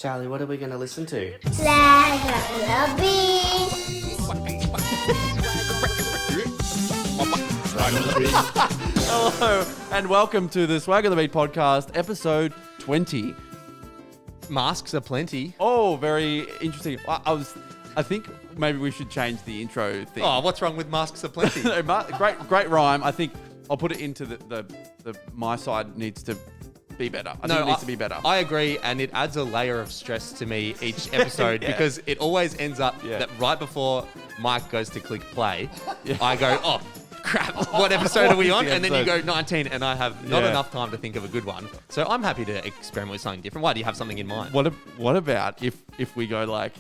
Charlie, what are we going to listen to? Hello, and welcome to the Swag of the Beat podcast, episode 20. Masks are plenty. Oh, very interesting. I think maybe we should change the intro thing. Oh, what's wrong with masks are plenty? Great rhyme. I think I'll put it into the my side needs to be better. I think it needs to be better. I agree, and it adds a layer of stress to me each episode because it always ends up that right before Mike goes to click play, I go, oh, crap, what episode are we on? And then you go 19, and I have not enough time to think of a good one. So I'm happy to experiment with something different. Why, do you have something in mind? What about if we go like,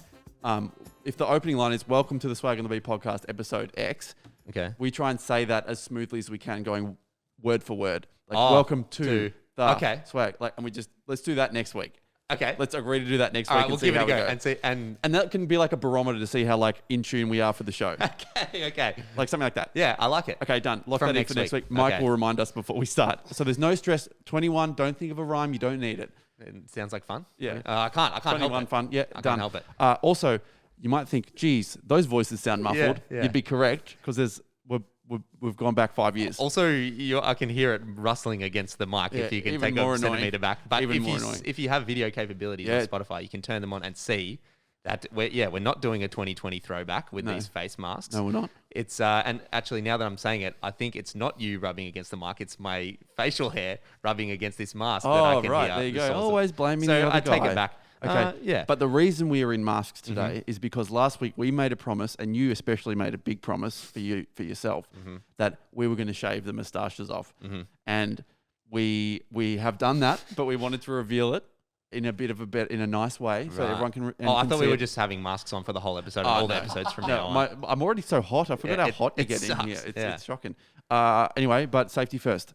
if the opening line is "Welcome to the Swag on the Beat podcast, episode X." Okay. We try and say that as smoothly as we can, going word for word. Like, welcome to the swag. Like, and let's do that next week. Okay. Let's agree to do that next All week right, and we'll see give how it a we go. go. And that can be like a barometer to see how like in tune we are for the show. Okay. Like something like that. Yeah, I like it. Okay, done. Lock From that in next for next week. week. Mike Okay. will remind us before we start. So there's no stress. 21, don't think of a rhyme. You don't need it. It sounds like fun. Yeah. I can't 21 help it. fun. Yeah, I done. can't help it. Also, you might think, geez, those voices sound muffled. Yeah. You'd be correct because we've gone back 5 years. Also, I can hear it rustling against the mic if you can even take more a annoying. centimeter back. But Even more annoying. if you have video capabilities on Spotify, you can turn them on and see that we're not doing a 2020 throwback with these face masks. No, we're not. It's and actually now that I'm saying it, I think it's not you rubbing against the mic. It's my facial hair rubbing against this mask. that I can right. hear There you the go. source of. Always blaming So the other I take guy. it back. Okay. Yeah. But the reason we are in masks today is because last week we made a promise, and you especially made a big promise for yourself, that we were going to shave the moustaches off. And we have done that, but we wanted to reveal it in a nice way so everyone can. I thought we were just having masks on for the whole episode, and all the episodes from now on. I'm already so hot. I forgot how hot you it get in sucks. here. It's Yeah. shocking. Anyway, but safety first.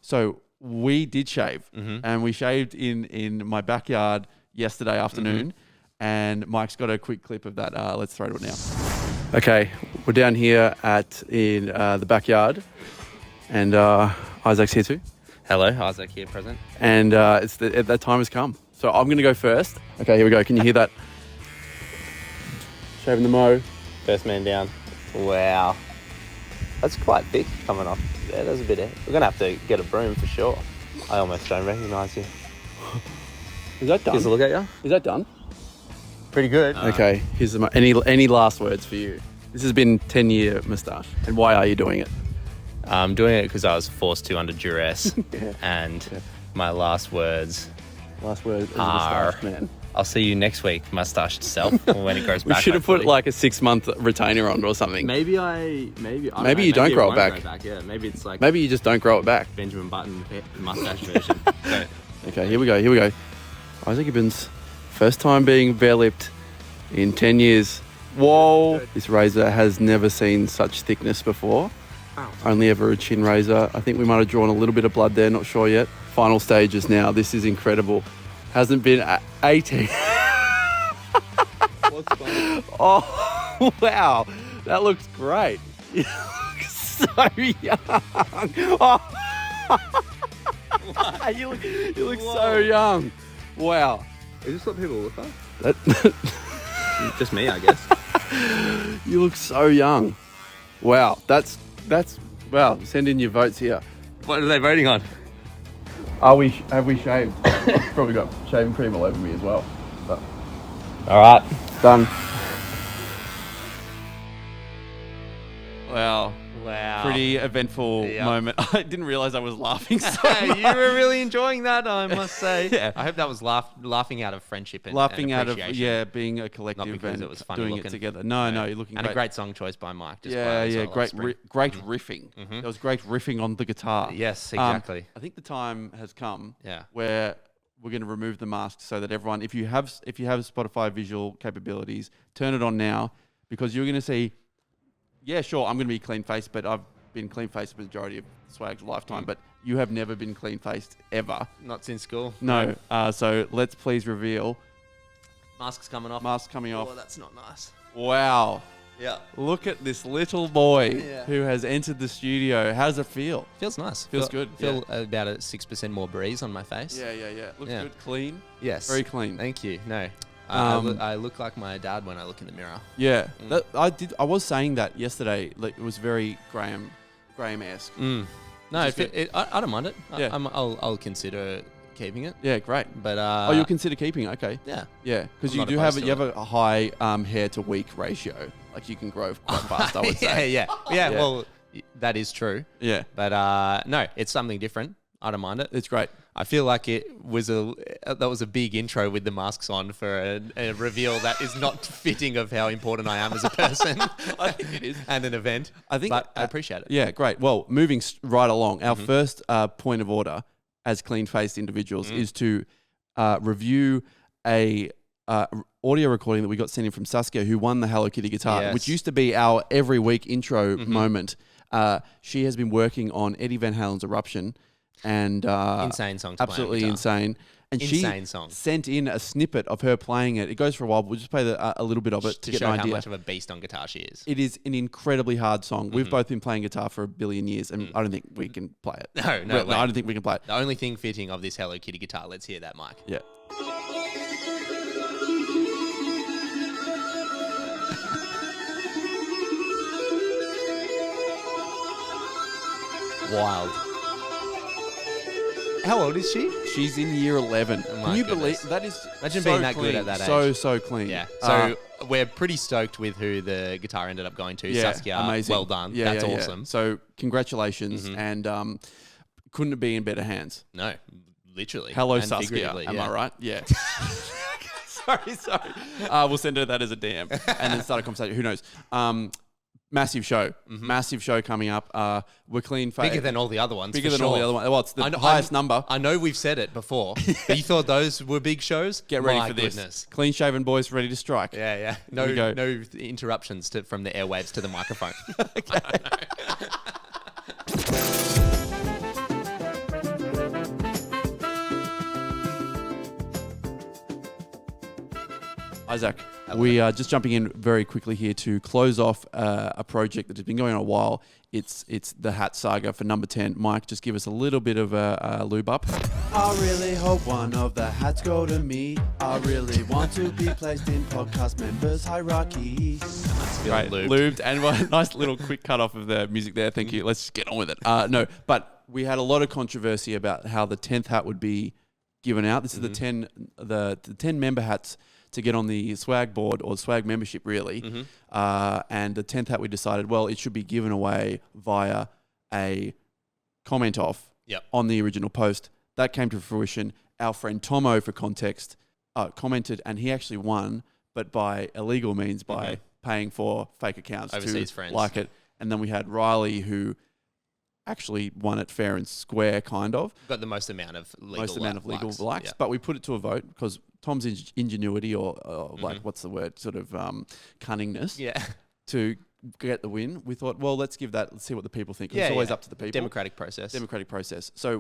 So we did shave, and we shaved in my backyard yesterday afternoon, and Mike's got a quick clip of that. Let's throw to it now. Okay, we're down here in the backyard, and Isaac's here too. Hello, Isaac here, present. And that time has come. So I'm going to go first. Okay, here we go. Can you hear that? Shaving the mo. First man down. Wow. That's quite thick coming off. Yeah, there's a bit of... We're going to have to get a broom for sure. I almost don't recognise you. Is that done? Here's a look at you. Is that done? Pretty good. Okay, here's any last words for you? This has been 10-year moustache. And why are you doing it? I'm doing it because I was forced to under duress. And my last words Last word as a are... moustache man. I'll see you next week, moustache itself, when it grows We back. should have put hopefully. like a 6-month retainer on or something. Maybe you don't grow it back. Yeah, maybe it's like Maybe you just don't grow it back. Benjamin Button mustache version. So, Okay, here we go. Isaac Gibbons, first time being bare-lipped in 10 years. Whoa! This razor has never seen such thickness before. Ow. Only ever a chin razor. I think we might have drawn a little bit of blood there, not sure yet. Final stages now. This is incredible. Hasn't been 18. what's funny? Oh, wow. That looks great. You look so young. Oh. You look so young. Wow. Is this what people look like? That, Just me, I guess. you look so young. Wow. That's wow. Send in your votes here. What are they voting on? Have we shaved? Probably got shaving cream all over me as well. But All right. done. Wow. Wow. Pretty eventful moment. I didn't realize I was laughing so much. You were really enjoying that, I must say. Yeah. I hope that was laughing out of friendship and Laughing and out of appreciation. being a collective Not because and it was funny doing looking. it together. No, you're looking And great. a great song choice by Mike. Just by Yeah, as yeah, well, great, Offspring. great riffing. There was great riffing on the guitar. Yes, exactly. I think the time has come Yeah. where we're going to remove the mask so that everyone, if you have Spotify visual capabilities, turn it on now because you're going to see. Yeah, sure, I'm going to be clean faced, but I've been clean faced the majority of Swag's lifetime. But you have never been clean faced ever. Not since school. No. So let's please reveal Masks coming off. mask coming off. Oh, that's not nice. Wow. Yeah. Look at this little boy Yeah. who has entered the studio. How does it feel? Feels nice. Feels good, Feel about a 6% more breeze on my face. Yeah. Looks Yeah. good, clean. Yes. Very clean. Thank you. No. I look like my dad when I look in the mirror. Yeah, I was saying that yesterday. Like it was very Graham-esque. No, Which is I don't mind it. Yeah. I'll consider keeping it. Yeah, great. But You'll consider keeping it, okay? yeah. Yeah, because I'm you not do have opposed you to have a high hair to weak ratio. Like you can grow quite fast. I would say. yeah. Well, that is true. Yeah, But no, it's something different. I don't mind it. it's great. I feel like that was a big intro with the masks on for a reveal that is not fitting of how important I am as a person. I think it is. And an event. But I appreciate it. Yeah, great. Well, moving right along, our first point of order as clean-faced individuals is to review a audio recording that we got sent in from Saskia, who won the Hello Kitty guitar, Yes. which used to be our every week intro moment. She has been working on Eddie Van Halen's Eruption, and Insane song to play on absolutely guitar. insane. And Insane she song. sent in a snippet of her playing it. It goes for a while. We'll just play a little bit of it To get show an how idea. much of a beast on guitar she is. It is an incredibly hard song. We've both been playing guitar for a billion years, and I don't think we can play it. No way. I don't think we can play it. The only thing fitting of this Hello Kitty guitar, let's hear that, Mike. Yeah. Wild. How old is she? She's in year 11. Oh my Can you goodness. believe that is Imagine so being that clean. good at that So clean. Yeah. So we're pretty stoked with who the guitar ended up going to. Saskia, amazing. well done. Yeah, That's yeah, yeah. awesome. So congratulations, and couldn't it be in better hands? No, literally. Hello, And Saskia. figuratively, Am yeah. I right? Yeah. sorry. We'll send her that as a DM and then start a conversation. Who knows? Massive show. Massive show coming up. We're clean. Bigger than all the other ones. Bigger for than all the sure. other ones. Well, it's the I know- highest number. I know we've said it before, but you thought those were big shows? Get ready My for this. goodness. Clean shaven boys ready to strike. Yeah. Here we go. No interruptions from the airwaves to the microphone. Isaac, we are just jumping in very quickly here to close off a project that has been going on a while. It's the Hat Saga for number 10. Mike, just give us a little bit of a lube up. I really hope one of the hats go to me. I really want to be placed in podcast members' hierarchy. Right, lubed. And a nice little quick cut off of the music there. Thank you. Let's just get on with it. No, but we had a lot of controversy about how the 10th hat would be given out. This is the 10 member hats to get on the swag board or swag membership, really. And the 10th hat, we decided, well, it should be given away via a comment off on the original post. That came to fruition. Our friend Tomo, for context, commented, and he actually won, but by illegal means, by paying for fake accounts Overseas to friends. like it. And then we had Riley, who actually won it fair and square, kind of. Got the most amount of legal likes. Yeah. But we put it to a vote because Tom's ingenuity or like, what's the word, sort of cunningness Yeah. to get the win. We thought, well, let's see what the people think. It's always up to the people. Democratic process. So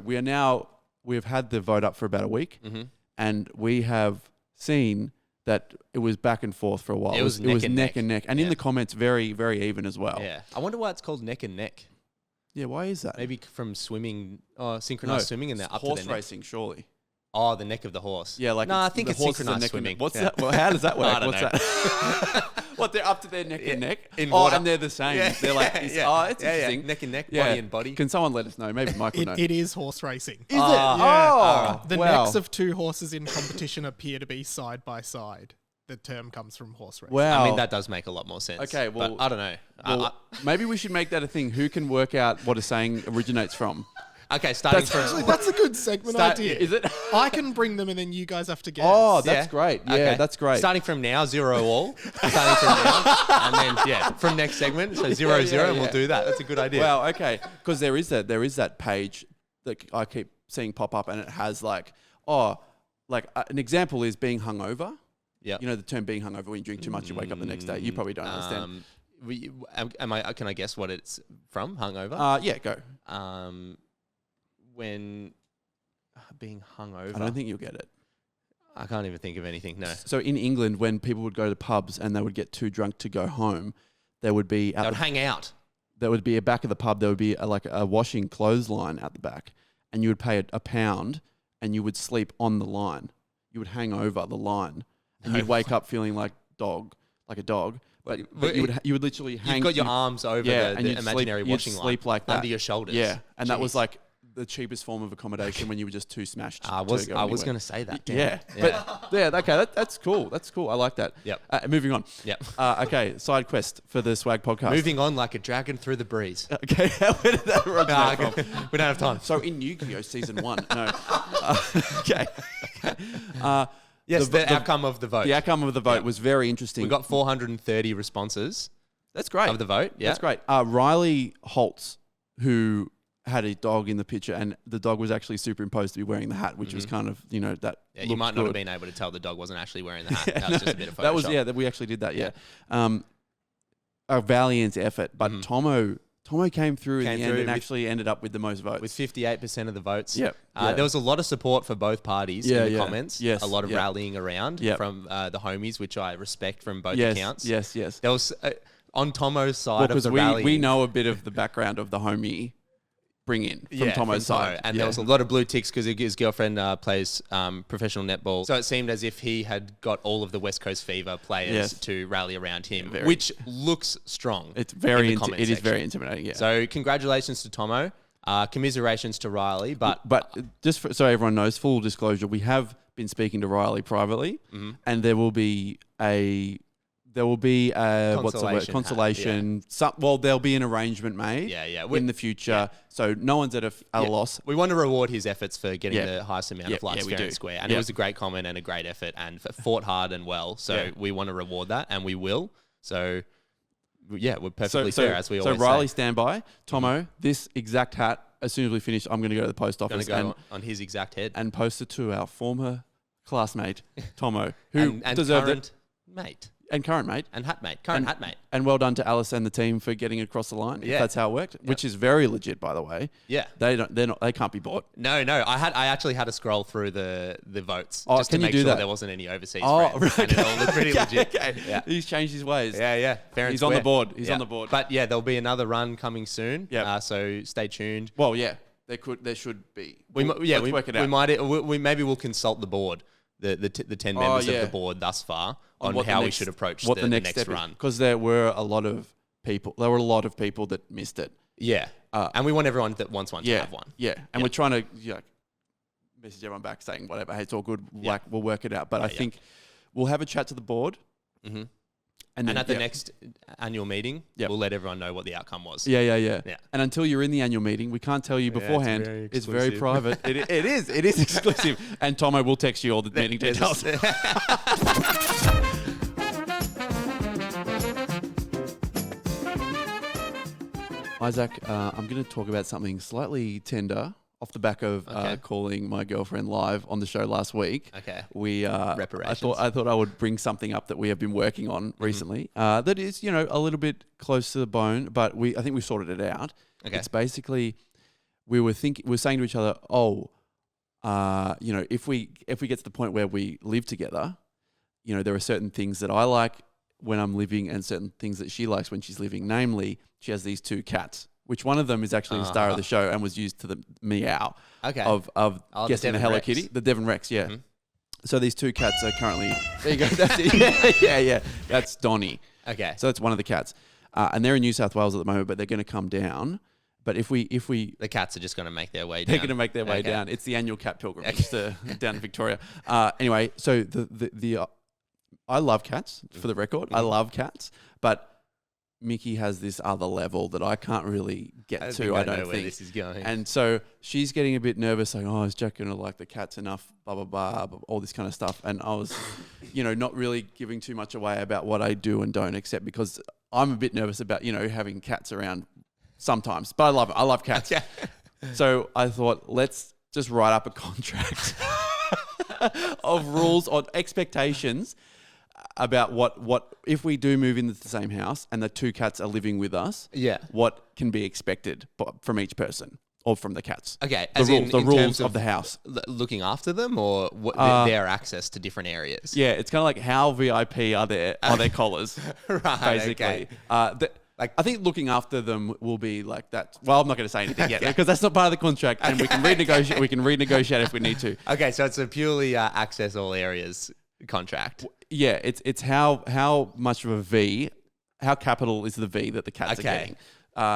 we've had the vote up for about a week, and we have seen that it was back and forth for a while. It was neck and neck. And in the comments, very, very even as well. Yeah. I wonder why it's called neck and neck. Yeah, why is that? Maybe from swimming, synchronized swimming, and they're up to horse the neck. racing, surely. Oh, the neck of the horse. Yeah, like no, I think the it's horse is the synchronized neck and swimming. neck. What's Yeah. that? Well, how does that work? I don't What's know. that? What, they're up to their neck and neck? In oh, water. and they're the same. Yeah. They're like, Yeah. it's Yeah. interesting. Neck and neck, Yeah. body and body. Can someone let us know? Maybe Mike would know. It is horse racing. Is it? Ah. Oh, The wow. necks of two horses in competition appear to be side by side. The term comes from horse racing. Wow. I mean, that does make a lot more sense. Okay, well, but I don't know. Well, maybe we should make that a thing. Who can work out what a saying originates from? Okay, starting Actually, from... that's a good segment idea. Is it? I can bring them and then you guys have to guess. Oh, that's Yeah. great. Yeah, Okay. that's great. Starting from now, 0 all. Starting from now. And then, from next segment, so 0 0, and we'll do that. That's a good idea. Wow, okay. Because there is that page that I keep seeing pop up, and it has an example is being hungover. Yeah. You know the term being hungover, when you drink too much, you wake up the next day. You probably don't understand. Can I guess what it's from? Hungover? Yeah, go. When being hungover. I don't think you'll get it. I can't even think of anything. No. So in England, when people would go to pubs and they would get too drunk to go home, there would be They would hang out. there would be a back of the pub. There would be like a washing clothesline at the back, and you would pay a pound, and you would sleep on the line. You would hang over the line, and you'd wake up feeling like a dog. But you would literally hang. You've got your arms over the imaginary washing line. Sleep like that under your shoulders. Yeah, and that was like the cheapest form of accommodation when you were just too smashed. I was going to say that. Yeah. But okay, that's cool. That's cool. I like that. Yep. Moving on. Yep. Okay, side quest for the Swag podcast. Moving on like a dragon through the breeze. Okay, where did that originate from? We don't have time. So in Yu-Gi-Oh! Season 1, no. Okay. Yes, the outcome of the vote. The outcome of the vote was very interesting. We got 430 responses. That's great. Of the vote. Yeah. That's great. Riley Holtz, who had a dog in the picture, and the dog was actually superimposed to be wearing the hat, which was kind of, that. Yeah, you might not have been able to tell the dog wasn't actually wearing the hat. That was just a bit of Photoshop. That we actually did that. Yeah. A valiant effort, but Tomo came through in the end and actually ended up with the most votes. With 58% of the votes. Yep. There was a lot of support for both parties in the comments. Yes. A lot of rallying around from the homies, which I respect from both accounts. Yes. There was, on Tomo's side of the rallying. We know a bit of the background of the homie bring in from Tomo's side. And there was a lot of blue ticks because his girlfriend plays professional netball. So it seemed as if he had got all of the West Coast Fever players to rally around him, which looks strong. It's very it is very intimidating. Yeah. So congratulations to Tomo. Commiserations to Riley. But just so everyone knows, full disclosure, we have been speaking to Riley privately, and there will be a what's the word? Consolation. There'll be an arrangement made in the future. So no one's at a loss. We want to reward his efforts for getting the highest amount of likes fair and square. And it was a great comment and a great effort and fought hard and well. So we want to reward that, and we will. So we're perfectly fair, as we always say. So Riley, stand by. Tomo, this exact hat, as soon as we finish, I'm going to go to the post office on his exact head and post it to our former classmate, Tomo, who and deserved current it. Mate. And current mate. And hat mate. Current hat mate. And well done to Alice and the team for getting across the line. Yeah. If that's how it worked, which is very legit, by the way. Yeah. They can't be bought. No. I actually had to scroll through the votes just to can you make do sure that? there wasn't any overseas friends. Right. And it all looked pretty legit. Okay. Yeah. He's changed his ways. Yeah. Fair and He's square. on the board. He's Yeah. on the board. But yeah, there'll be another run coming soon. Yeah. So stay tuned. Well, yeah. There should be. Let's work it out. Maybe we'll consult the board, the 10 members of the board thus far on how we should approach the next run. Because there were a lot of people. There were a lot of people that missed it. Yeah. And we want everyone that wants one to have one. Yeah. And we're trying to message everyone back saying whatever. Hey, it's all good. Like we'll work it out. But I think we'll have a chat to the board. Mm-hmm. And at the next annual meeting, we'll let everyone know what the outcome was. Yeah. And until you're in the annual meeting, we can't tell you beforehand. It's very private. It is exclusive. And Tomo will text you all the meeting details. Isaac, I'm going to talk about something slightly tender off the back of calling my girlfriend live on the show last week. Okay. Reparations. I thought I would bring something up that we have been working on recently. That is, a little bit close to the bone, but I think we sorted it out. Okay. It's basically we were saying to each other, if we get to the point where we live together, there are certain things that I like when I'm living and certain things that she likes when she's living. Namely, she has these two cats, which one of them is actually the star of the show and was used to the meow of guessing the Hello Rex. Kitty, the Devon Rex, yeah. Mm-hmm. So these two cats are currently there. You go. That's it. Yeah. That's Donnie. Okay. So that's one of the cats, and they're in New South Wales at the moment, but they're going to come down. But if we the cats are just going to make their way down. They're going to make their way down. It's the annual cat pilgrimage down to Victoria. Anyway, so the I love cats, for the record. I love cats, but Mickey has this other level that I can't really get to. I don't think where this is going. And so she's getting a bit nervous, saying, "Oh, is Jack going to like the cats enough?" Blah blah blah, all this kind of stuff. And I was, not really giving too much away about what I do and don't, except because I'm a bit nervous about having cats around sometimes. But I love it. I love cats. Okay. So I thought, let's just write up a contract of rules on expectations about what if we do move into the same house and the two cats are living with us, what can be expected from each person. or from the cats. Okay, The rules of the house. Looking after them, or what, their access to different areas. Yeah, it's kind of like how VIP are their collars, Right, basically. okay. I think looking after them will be like that. Well, I'm not going to say anything yet because that's not part of the contract, and we can renegotiate. We can renegotiate if we need to. Okay, so it's a purely access all areas contract. Yeah, it's how much of a V, how capital is the V that the cats are getting.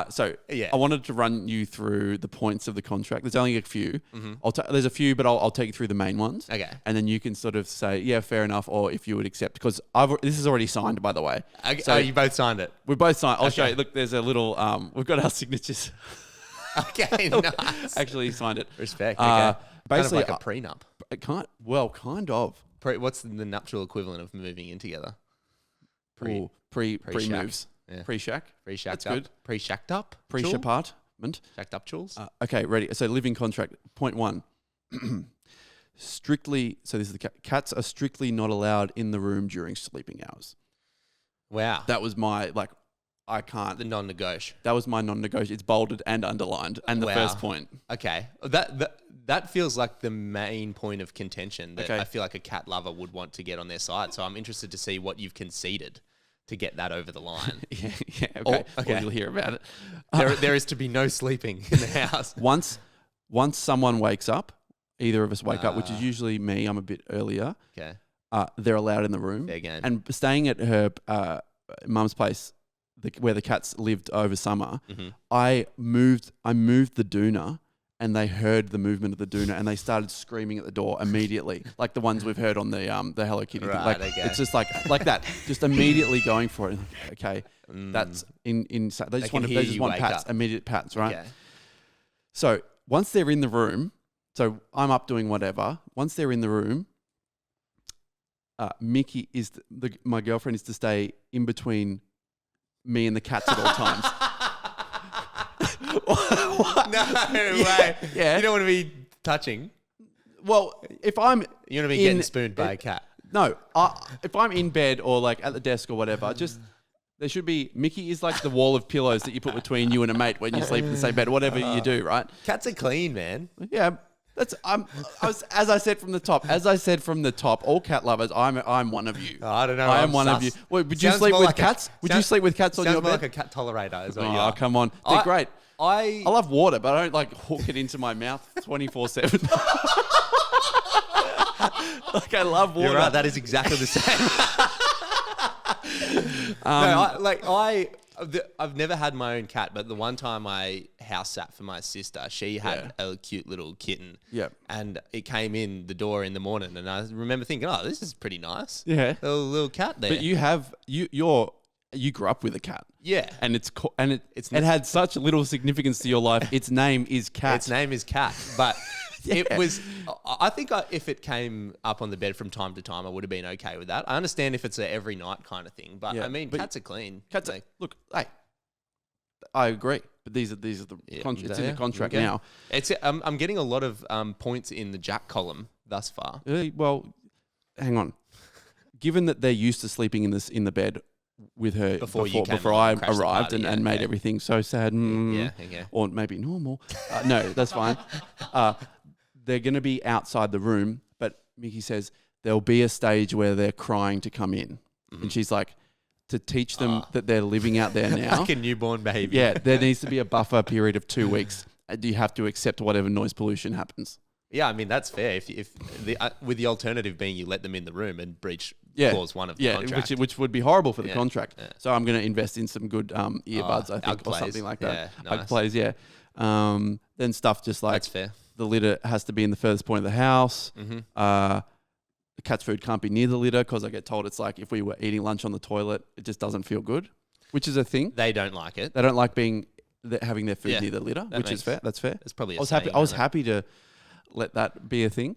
So I wanted to run you through the points of the contract. There's only a few. There's a few, but I'll take you through the main ones. Okay. And then you can sort of say, yeah, fair enough, or if you would accept, because this is already signed, by the way. Okay. So you both signed it? We both signed. I'll show you. Look, there's a little, we've got our signatures. Okay, nice. Actually signed it. Respect. Okay. Basically, kind of like a prenup. Kind of. What's the nuptial equivalent of moving in together? Pre-moves. Yeah. Pre-shack. Pre-shacked That's up. good. Pre-shacked up. Pre-apartment. Shacked up, Jules. Okay, ready. So living contract. Point 1. Strictly, so this is the cats are strictly not allowed in the room during sleeping hours. Wow. That was my, I can't. The non-negotiable. That was my non-negotiable. It's bolded and underlined. And the first point. Okay. That feels like the main point of contention that I feel like a cat lover would want to get on their side. So I'm interested to see what you've conceded to get that over the line. yeah, okay. Well, you'll hear about it. There is to be no sleeping in the house. Once someone wakes up, either of us wake up, which is usually me. I'm a bit earlier. Okay. They're allowed in the room. Fair game. And staying at her mum's place, where the cats lived over summer, I moved the doona, and they heard the movement of the doona, and they started screaming at the door immediately, like the ones we've heard on the Hello Kitty thing. Right, It's just like that, just immediately going for it. Okay, that's in. They just want pats, immediate pats, right? Okay. So once they're in the room, so I'm up doing whatever. Once they're in the room, Mickey my girlfriend is to stay in between me and the cats at all times. What? No way. Yeah. You don't want to be touching. Well, if I'm You want to be getting spooned by a cat. No, if I'm in bed or at the desk or whatever, just there should be Mickey is like the wall of pillows that you put between you and a mate when you sleep in the same bed, whatever you do, right? Cats are clean, man. Yeah. As I said from the top, all cat lovers, I'm one of you. I don't know. I am one of you. Wait, would you sleep with cats? Would you sleep with cats on your bed? Sounds bed? like a cat tolerator as well. Oh, come on. They're great. I love water, but I don't hook it into my mouth 24/7. I love water. You're right. That is exactly the same. I've never had my own cat, but the one time I house sat for my sister, she had a cute little kitten. Yeah. And it came in the door in the morning, and I remember thinking, "Oh, this is pretty nice." Yeah. A little cat there. But you grew up with a cat. Yeah. And it had such little significance to your life. Its name is Cat. Its name is Cat, but it was. I think if it came up on the bed from time to time, I would have been okay with that. I understand if it's a every night kind of thing, but cats are clean. Cats are, look, hey, I agree, but these are the it's in the contract now. It's I'm getting a lot of points in the Jack column thus far. Well, hang on. Given that they're used to sleeping in the bed with her before I arrived and made everything so sad. Or maybe normal. No, that's fine. They're going to be outside the room, but Mickey says there'll be a stage where they're crying to come in. And she's like, to teach them that they're living out there now. Like a newborn baby. Yeah, there needs to be a buffer period of 2 weeks. You have to accept whatever noise pollution happens. Yeah, I mean, that's fair. If with the alternative being you let them in the room and breach clause 1 of the contract. Which would be horrible for the contract. Yeah. So I'm going to invest in some good earbuds, I think, or something like that. Nice. Ugg plays, yeah. Then stuff just like that's fair. The litter has to be in the furthest point of the house. The cat's food can't be near the litter because I get told it's like if we were eating lunch on the toilet, it just doesn't feel good, which is a thing. They don't like it. They don't like having their food near the litter, which is fair. That's fair. It's probably I was happy to let that be a thing.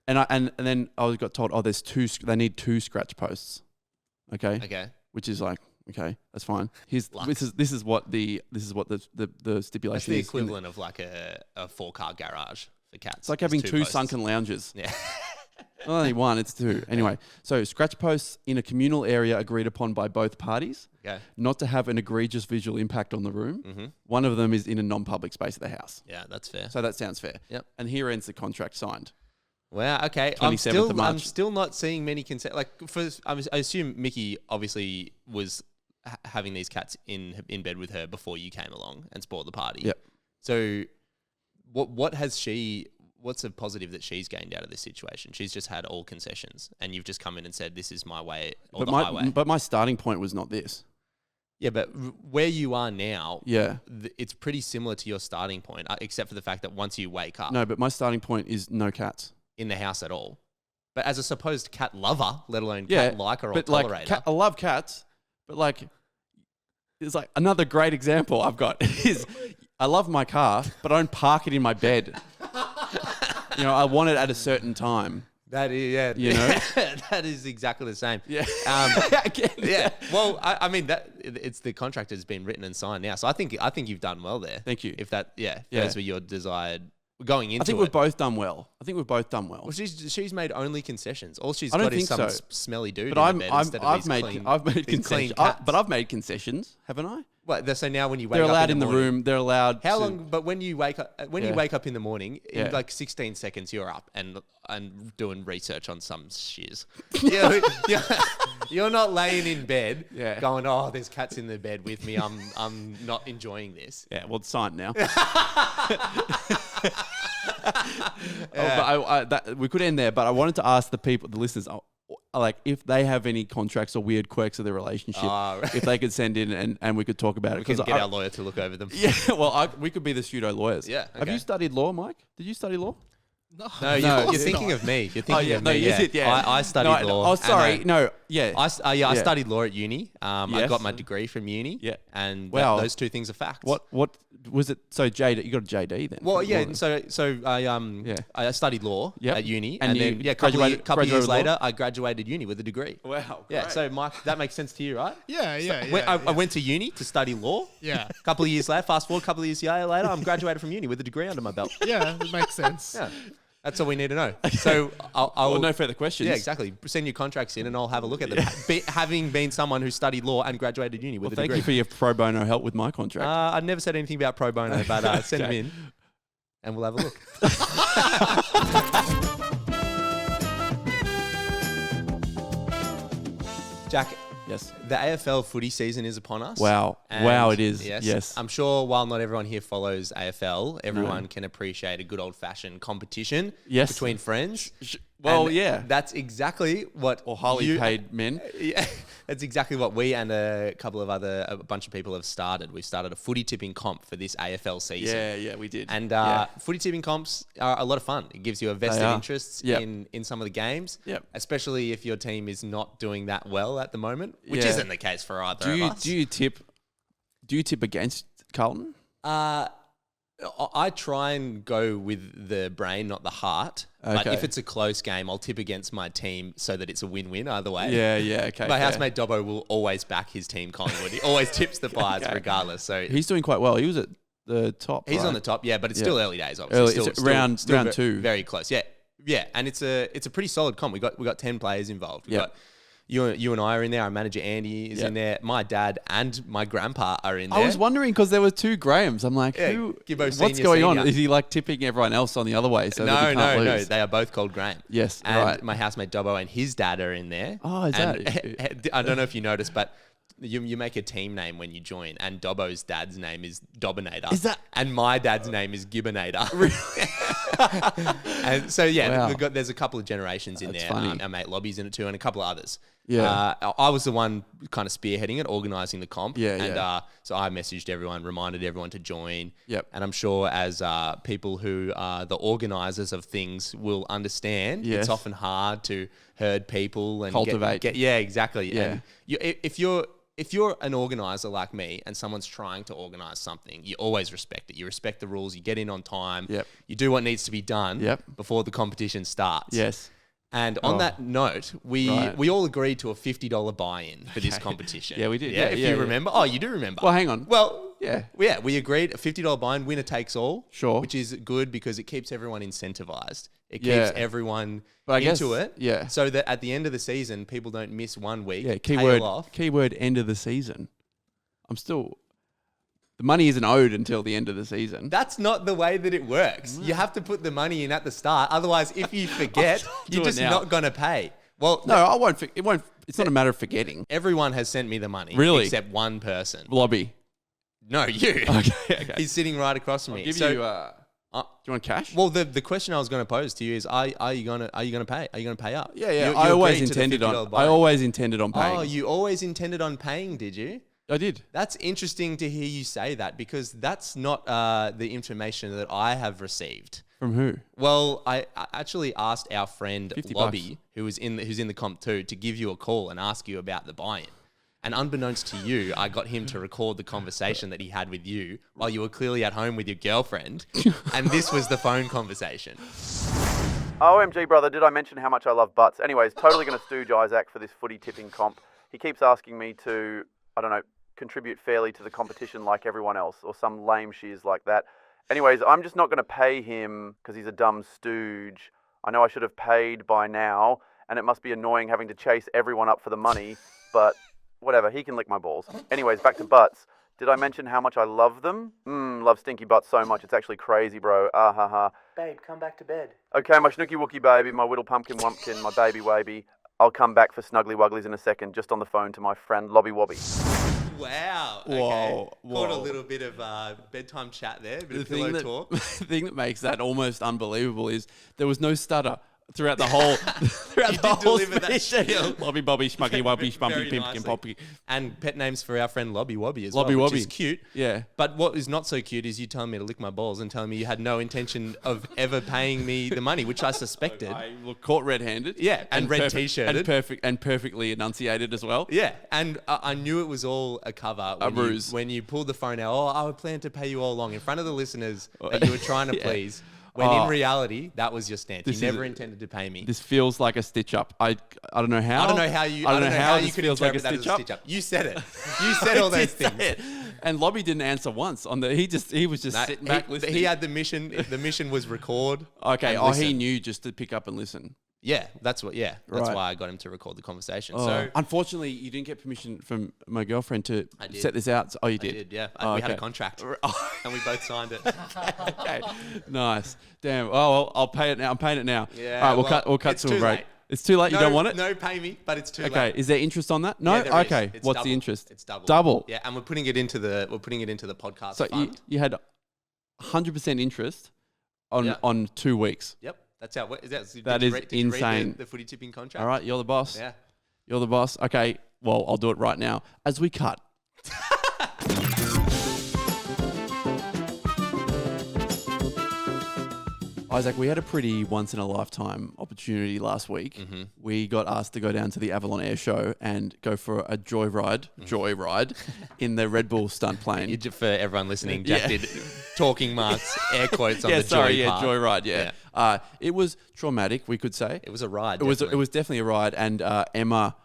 And then I got told, they need 2 scratch posts. Okay. Which is like, okay, that's fine. This is what the stipulation That's the is. equivalent of like a 4-car garage for cats. It's like having 2 posts. sunken lounges. Yeah. Not only one, it's two. Anyway, so scratch posts in a communal area agreed upon by both parties. Okay. Not to have an egregious visual impact on the room. Mm-hmm. One of them is in a non-public space of the house. Yeah, that's fair. So that sounds fair. Yep. And here ends the contract signed. Wow. Okay. 27th of March. I'm still not seeing many consent. Like, I assume Mickey obviously was having these cats in bed with her before you came along and spoiled the party. Yep. So, what's a positive that she's gained out of this situation? She's just had all concessions, and you've just come in and said, "This is my way or the highway." But my starting point was not this. Yeah, but where you are now, Yeah. It's pretty similar to your starting point, except for the fact that once you wake up No, but my starting point is no cats. in the house at all. But as a supposed cat lover, let alone Yeah, cat liker or but tolerator, like, I love cats, but like, it's like another great example I've got is I love my car, but I don't park it in my bed. I want it at a certain time. that is, yeah, You know? that is exactly the same. Yeah. Yeah. Well, I mean that it's the contract has been written and signed now, so I think you've done well there. Thank you. If that, Yeah. those were your desired going into I think it. we've both done well. Well, she's made only concessions. All she's I don't got is think some so. smelly dude. But in the bed instead of I've these made clean, I've made these clean concessions. cats. But I've made concessions, haven't I? So now when you wake They're up allowed in the room. morning, They're allowed. how to- long? But when you wake up, you Yeah. wake up in the morning, in Yeah. like 16 seconds, you're up and doing research on some shiz. You're not laying in bed, Yeah. going, "Oh, there's cats in the bed with me. I'm not enjoying this." Yeah, well, it's signed now. But we could end there. But I wanted to ask the listeners, like, if they have any contracts or weird quirks of their relationship, Oh, right. if they could send in and we could talk about it. We can 'Cause get our lawyer to look over them. Yeah, well, we could be the pseudo lawyers. Yeah, Have okay. you studied law, Mike? Did you study law? No, No, you're thinking of me. You're thinking of me. is it? Yeah. I studied law. Oh, sorry. and Yeah. I Yeah. studied law at uni. I Yes. got my degree from uni. Yeah. And Wow. those two things are facts. What was it? So JD, you got a JD then? Well, for yeah. law? So I studied law Yep. at uni, And and you then couple graduated years with law? later, I graduated uni with a degree. Wow. Yeah. great. So Mike, that makes sense to you, right? Yeah. I went to uni to study law. Yeah. A couple of years later, fast forward, a couple of years later, I'm graduated from uni with a degree under my belt. Yeah, it makes sense. Yeah. That's all we need to know. So I'll Well, no further questions. Yeah, exactly. Send your contracts in and I'll have a look at them. Having been someone who studied law and graduated uni with Well, a thank degree. you for your pro bono help with my contract. I never said anything about pro bono, but send them Okay. in and we'll have a look. Jack, yes. the AFL footy season is upon us. Wow. And Wow, it is. Yes. I'm sure while not everyone here follows AFL, everyone can appreciate a good old-fashioned competition Yes. between friends. Well, And yeah. That's exactly what Or highly paid men. Yeah, that's exactly what we and a bunch of people have started. We've started a footy tipping comp for this AFL season. Yeah, we did. And Yeah. footy tipping comps are a lot of fun. It gives you a vested are. interest Yep. in some of the games, Yep. especially if your team is not doing that well at the moment, which Yeah. isn't the case for either of us. Do you tip against Carlton? I try and go with the brain, not the heart. But Okay. if it's a close game, I'll tip against my team so that it's a win-win either way. Yeah, okay. My fair. housemate Dobbo will always back his team Collingwood. He always tips the Pies Okay. regardless. So He's doing quite well. He was at the top. he's right? on the top, yeah, but it's Yeah. still early days, obviously. Early- it's round two. Very close. Yeah. And it's a pretty solid comp. We got 10 players involved. We Yeah. got you and I are in there. Our manager Andy is Yeah. in there. My dad and my grandpa are in there. I was wondering because there were two Grahams. I'm like, Yeah, who? Gibbo What's Senior, going on? Senior. Is he like tipping everyone else on the other way so that he can't No. lose? They are both called Graham. Yes, and right. my housemate Dobbo and his dad are in there. Oh, is And that- I don't know if you noticed, but you make a team name when you join, and Dobbo's dad's name is Dobbinator. Is that- And my dad's name is Gibbinator. And so Wow. there's a couple of generations in That's there. funny. Our mate Lobby's in it too, and a couple of others. Yeah. I was the one kind of spearheading it, organising the comp. Yeah, and yeah. so I messaged everyone, reminded everyone to join. Yep. And I'm sure as people who are the organisers of things will understand, Yes. it's often hard to herd people and Cultivate. yeah, exactly. Yeah. And if you're an organizer like me and someone's trying to organize something, you always respect it. You respect the rules. You get in on time. Yep. You do what needs to be done Yep. before the competition starts. Yes. And on Oh. that note, we Right. all agreed to a $50 buy-in for this competition. Yeah, we did. Yeah, Yeah, if yeah, you yeah. remember. Oh, you do remember. Well, hang on. Well, Yeah. we agreed a $50 buy-in, winner takes all. Sure. Which is good because it keeps everyone incentivized. It Yeah. keeps everyone But I guess- into it. yeah. So that at the end of the season, people don't miss 1 week. Yeah, tail off. keyword end of the season. The money isn't owed until the end of the season. That's not the way that it works. You have to put the money in at the start. Otherwise, if you forget, do you're it just now. not going to pay. Well, No, I won't. It won't. It's not a matter of forgetting. everyone has sent me the money. Really? Except one person. Lobby. No, you. Okay. He's sitting right across from me. Give So, you. Do you want cash? well, the question I was going to pose to you is: Are you gonna pay? Are you going to pay up? yeah, yeah. You I always agreed to the intended on. $50 I buy-in. always intended on paying. Oh, you always intended on paying, did you? I did. That's interesting to hear you say that because that's not the information that I have received. From who? Well, I actually asked our friend $50 Lobby, who's in the comp too, to give you a call and ask you about the buy-in. And unbeknownst to you, I got him to record the conversation that he had with you while you were clearly at home with your girlfriend. And this was the phone conversation. OMG, brother, did I mention how much I love butts? Anyways, totally going to stooge Isaac for this footy tipping comp. He keeps asking me to, I don't know, contribute fairly to the competition like everyone else or some lame shiz like that. Anyways, I'm just not going to pay him because he's a dumb stooge. I know I should have paid by now, and it must be annoying having to chase everyone up for the money, but whatever, he can lick my balls. Anyways, back to butts. Did I mention how much I love them? Love stinky butts so much, it's actually crazy, bro. Ah ha ha. Babe, come back to bed. Okay, my snooky wookie baby, my whittle pumpkin wumpkin, my baby waby. I'll come back for snuggly wugglies in a second, just on the phone to my friend Lobby Wobby. Wow. Whoa, Okay. Caught a whoa. little bit of bedtime chat there, a bit The of pillow thing, talk. the thing that makes that almost unbelievable is there was no stutter throughout the whole throughout You the did whole deliver that speech. spiel. Lobby Bobby Schmucky Wobby Very Schmumpy Pimpkin nicely. Poppy. And pet names for our friend Lobby Wobby as Lobby well, which Wobby. is cute. Yeah. But what is not so cute is you telling me to lick my balls and telling me you had no intention of ever paying me the money, which I suspected. I look caught red-handed. Yeah, and red t-shirted. and perfectly enunciated as well. Yeah, and I knew it was all a cover. When ruse. when you pulled the phone out, I would plan to pay you all along in front of the listeners that you were trying to Yeah. please. When in reality, that was your stance. You This never is- intended to pay me. This feels like a stitch up. I don't know how. I don't know how you. I don't know how you this could feels like a interpret that as stitch a up. stitch up. You said it. You said all I those did say things. it. And Lobby didn't answer once on the. He was just No, sitting back he, listening. he had the mission. The mission was record. okay. and Oh, he listen. knew just to pick up and listen. Yeah, that's what. Yeah, that's Right. why I got him to record the conversation. Oh. So Unfortunately, you didn't get permission from my girlfriend to I did. set this out. Oh, you I did. did. Yeah, Oh, we had a okay. contract, Oh. and we both signed it. Okay, nice. Damn. Oh, well, I'll pay it now. I'm paying it now. Yeah, All right, well, we'll cut it's to a too break. late. It's too late. No, You don't want it? No, pay me, but it's too Okay. late. Is there interest on that? No. Yeah, there is. Okay. It's What's double. the interest? It's double. Double. Yeah, and we're putting it into the podcast So fund. you had 100% interest on Yeah. on 2 weeks. Yep, that's how. That is insane. The footy tipping contract. All right. You're the boss. Yeah. You're the boss. Okay. Well, I'll do it right now as we cut. Isaac, we had a pretty once-in-a-lifetime opportunity last week. Mm-hmm. We got asked to go down to the Avalon Air Show and go for a joyride in the Red Bull stunt plane. For everyone listening, Jack Yeah. did talking marks, air quotes on Yeah, the sorry, joy yeah, part. joyride, yeah. It was traumatic, we could say. It was a ride. It was definitely. definitely a ride, and Emma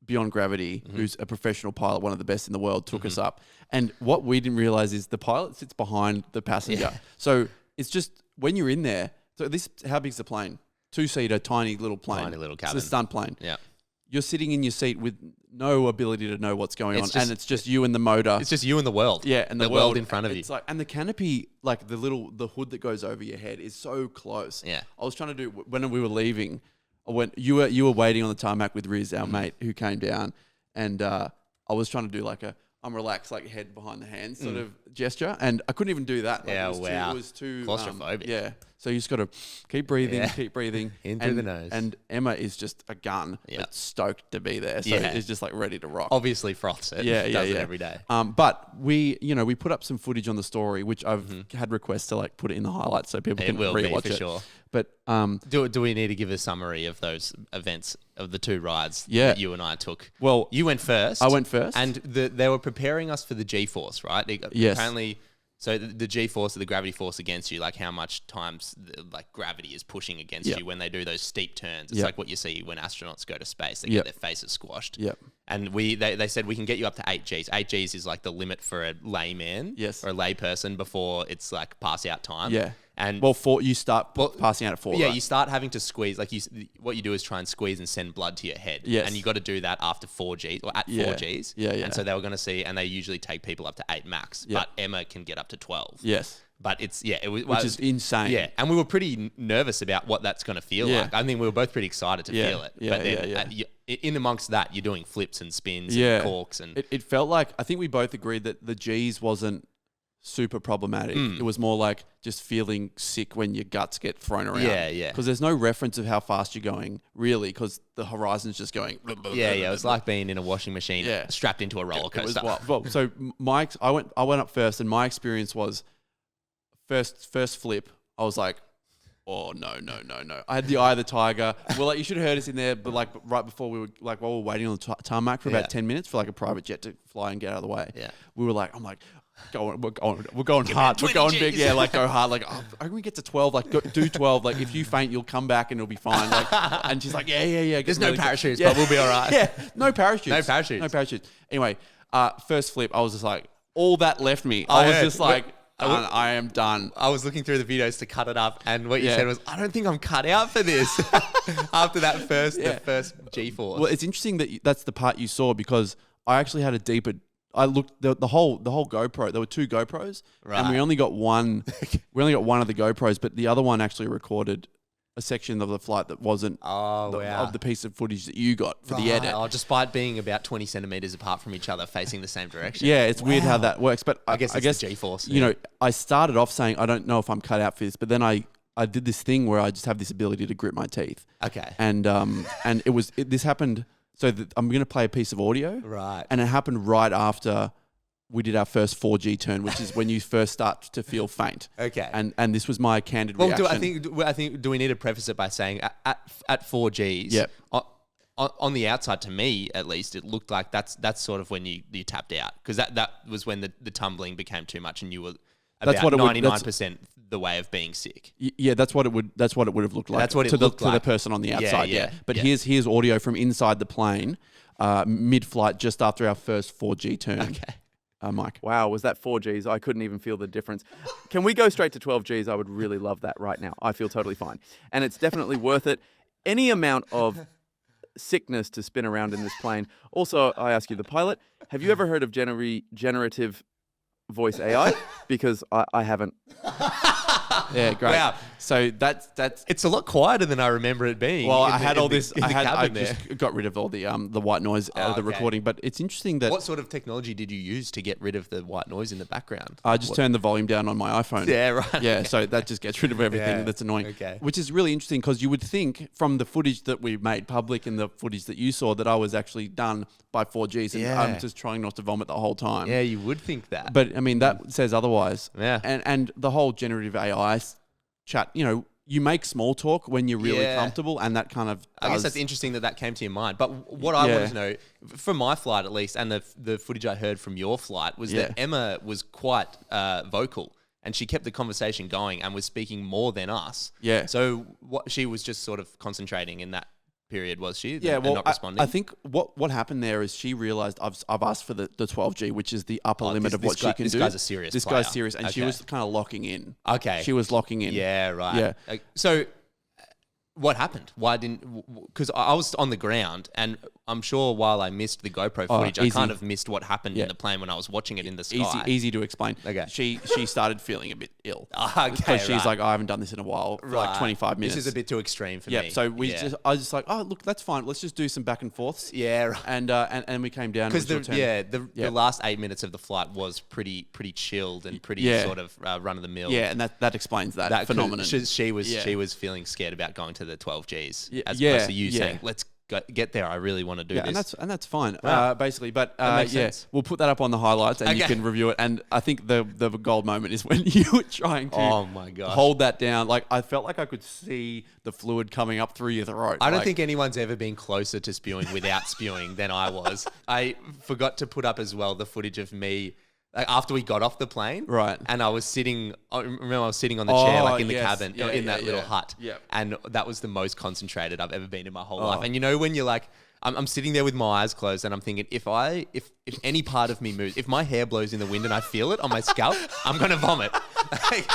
Beyond Gravity, Mm-hmm. who's a professional pilot, one of the best in the world, took us up. And what we didn't realize is the pilot sits behind the passenger. Yeah. So it's just when you're in there. So how big's the plane? 2-seater, tiny little plane. Tiny little It's cabin. a stunt plane. Yeah. You're sitting in your seat with no ability to know what's going It's on, just- and it's just you and the motor. It's just you and the world. Yeah, and the world in front of you. It's like, and the canopy, like the hood that goes over your head, is so close. Yeah. I was trying to do when we were leaving. When you were waiting on the tarmac with Riz, our mate, who came down, and I was trying to do like I'm relaxed, like head behind the hands sort of gesture, and I couldn't even do that. Like, Yeah, it was wow. It was too Claustrophobic. yeah. So you just got to keep breathing, In through and, the nose. And Emma is just a gun, Yeah. but stoked to be there. So Yeah. it's just like ready to rock. Obviously froths it. Yeah, Does yeah. it every day. But we put up some footage on the story, which I've had requests to like put it in the highlights so people It can will be, rewatch for it. sure. But Do we need to give a summary of those events, of the two rides Yeah. that you and I took? Well, You went first. I went first. And they were preparing us for the G-force, right? Yes. Apparently, so the G-force or the gravity force against you, like how much times like gravity is pushing against Yep. you when they do those steep turns. It's Yep. like what you see when astronauts go to space. They Yep. get their faces squashed. Yep. And they said we can get you up to 8 Gs. 8 Gs is like the limit for a layman Yes. or a layperson before it's like pass out time. Yeah. And Well, you start passing out at 4. yeah, right? you start having to squeeze. Like what you do is try and squeeze and send blood to your head. Yes. And you got to do that after 4Gs or at Yeah. 4Gs. Yeah, yeah. And so they were going to see, and they usually take people up to 8 max, Yeah. but Emma can get up to 12. Yes. But it was Which is insane. Yeah, and we were pretty nervous about what that's going to feel Yeah. like. I think we were both pretty excited to feel it. Yeah, But then in amongst that, you're doing flips and spins and corks and it felt like, I think we both agreed that the G's wasn't super problematic. It was more like just feeling sick when your guts get thrown around. Yeah. Because there's no reference of how fast you're going, really, because the horizon's just going. it was like being in a washing machine Yeah. strapped into a roller It was coaster. well, so I went up first, and my experience was first flip. I was like, oh no. I had the eye of the tiger. Well, like, you should have heard us in there, but like right before we were like while we were waiting on the tarmac for about 10 minutes for like a private jet to fly and get out of the way. Yeah. We were like, I'm like, we're going hard. We're going big. Yeah, like go hard. Like, oh, I can we get to 12. Like, do 12. Like, if you faint, you'll come back and it'll be fine. Like, and she's like, yeah. There's no really good. parachutes, but we'll be all right. Yeah, no parachutes. No parachutes. Anyway, first flip, I was just like, all that left me. I I was heard. just like, I am done. I was looking through the videos to cut it up, and what you Yeah. said was, I don't think I'm cut out for this. After that the first G-force. Well, it's interesting that that's the part you saw, because I actually had a deeper. I looked the whole GoPro. There were 2 GoPros, and we Right. only got one. We only got one of the GoPros, but the other one actually recorded a section of the flight that wasn't of the piece of footage that you got for the edit. Oh, despite being about 20 centimeters apart from each other, facing the same direction. Yeah, it's weird how that works, but I guess it's the G-force. You know, I started off saying I don't know if I'm cut out for this, but then I did this thing where I just have this ability to grip my teeth. Okay. And this happened. So I'm going to play a piece of audio. Right. And it happened right after we did our first 4G turn, which is when you first start to feel faint. Okay. And this was my candid Well, reaction. I think do we need to preface it by saying at 4Gs, Yep. on the outside, to me at least, it looked like that's sort of when you tapped out, because that was when the tumbling became too much and you were about 99% the way of being sick. Yeah, that's what it would have looked like. That's what it to looked the like. person on the outside. yeah, But yeah. here's audio from inside the plane, mid-flight, just after our first 4G turn. Okay. Mike. Wow, was that 4Gs? I couldn't even feel the difference. Can we go straight to 12Gs? I would really love that right now. I feel totally fine. And it's definitely worth it. Any amount of sickness to spin around in this plane. Also, I ask you, the pilot, have you ever heard of generative voice AI? Because I haven't. Yeah, great. Wow. So that's It's a lot quieter than I remember it being. well, in I the- had in all the- this. in the I cabin there. just got rid of all the white noise out of the okay. recording. But it's interesting that What sort of technology did you use to get rid of the white noise in the background? I just turned the volume down on my iPhone. Yeah, right. Yeah, so that just gets rid of everything Yeah, that's annoying. okay. Which is really interesting, because you would think from the footage that we made public and the footage that you saw that I was actually done by 4Gs, and Yeah. I'm just trying not to vomit the whole time. Yeah, you would think that. But I mean, that says otherwise. Yeah. And the whole generative AI chat, you know, you make small talk when you're really Yeah. comfortable, and that kind of I guess does- that's interesting that came to your mind. But what I wanted to know, from my flight at least, and the footage I heard from your flight, was that Emma was quite vocal, and she kept the conversation going and was speaking more than us. Yeah. So she was just sort of concentrating in that period, was she? Yeah, and well, not responding. I think what happened there is she realized I've asked for the 12G, which is the upper limit of what she can do. This guy's a serious This player. guy's serious, and she Okay. was kind of locking in. Okay. She was locking in. Yeah, right. Yeah. So what happened? Why didn't... Because I was on the ground, and I'm sure while I missed the GoPro footage, I easy. kind of missed what happened Yeah. in the plane when I was watching it in the sky. Easy to explain. Okay. She started feeling a bit ill. Okay, Because she's right. like, I haven't done this in a while, for like 25 minutes. This is a bit too extreme for Yeah, me. so I was just like, oh, look, that's fine. Let's just do some back and forths. Yeah, right. And we came down. Because it was your turn. the last 8 minutes of the flight was pretty chilled and pretty Yeah. sort of run of the mill. Yeah, and that explains that phenomenon. She was Yeah. she was feeling scared about going to the 12Gs as Yeah, opposed to you yeah. saying, let's get there. I really want to do this. and that's fine, Wow. basically. But makes yeah, sense. we'll put that up on the highlights, and you Okay. can review it. And I think the gold moment is when you were trying to Oh my gosh. hold that down. Like, I felt like I could see the fluid coming up through your throat. I don't Like, think anyone's ever been closer to spewing without spewing than I was. I forgot to put up as well the footage of me after we got off the plane. Right. And I was sitting on the chair, like in the yes. cabin, Yeah, in that yeah, little yeah. hut. Yeah. And that was the most concentrated I've ever been in my whole life. And you know, when you're like, I'm sitting there with my eyes closed and I'm thinking, if any part of me moves, if my hair blows in the wind and I feel it on my scalp, I'm going to vomit. Like,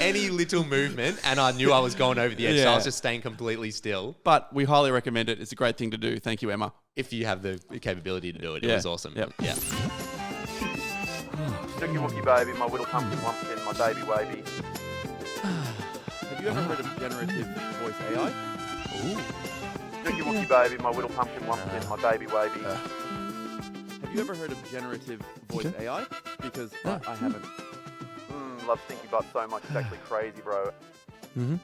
any little movement, and I knew I was going over the edge, so Yeah. I was just staying completely still. But we highly recommend it. It's a great thing to do. Thank you, Emma. If you have the capability to do it, it Yeah. was awesome. Yep. Yeah. Snooky Wookie baby, my little pumpkin wumpkin, my baby wavy. Have you ever heard of generative voice AI? Snooky Wookie baby, my little pumpkin wumpkin, my baby wavy. Have you ever heard of generative voice AI? Because I haven't. Love stinky butt so much, it's actually crazy, bro. Mm-hmm.